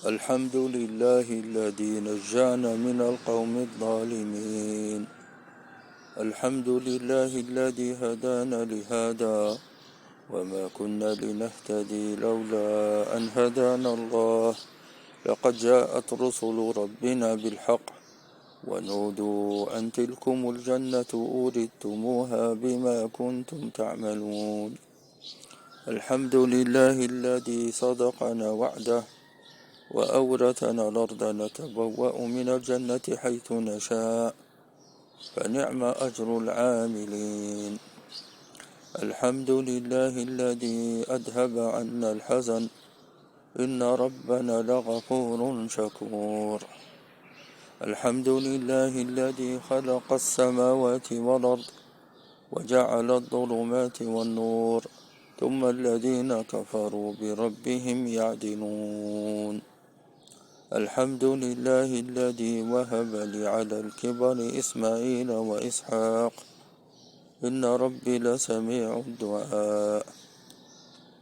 الحمد لله الذي نجانا من القوم الظالمين. الحمد لله الذي هدانا لهذا وما كنا لنهتدي لولا أن هدانا الله. لقد جاءت رسل ربنا بالحق ونودوا أن تلكم الجنة أورثتموها بما كنتم تعملون. الحمد لله الذي صدقنا وعده وأورثنا الأرض نتبوأ من الجنة حيث نشاء فنعم أجر العاملين. الحمد لله الذي أذهب عنا الحزن إن ربنا لغفور شكور. الحمد لله الذي خلق السماوات والأرض وجعل الظلمات والنور ثم الذين كفروا بربهم يعدلون. الحمد لله الذي وهب لي على الكبر إسماعيل وإسحاق إن ربي لسميع الدعاء.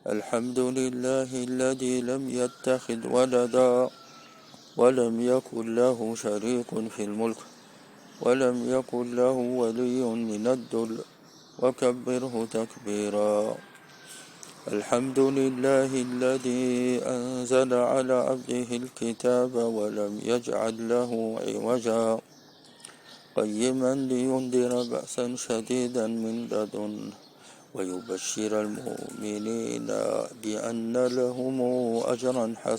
الحمد لله الذي لم يتخذ ولدا ولم يكن له شريك في الملك ولم يكن له ولي من الذل وكبره تكبيرا. الحمد لله الذي أنزل على عبده الكتاب ولم يجعل له عوجا قيما لينذر بأسا شديدا من لدنه ويبشر المؤمنين بأن لهم أجرا حسنا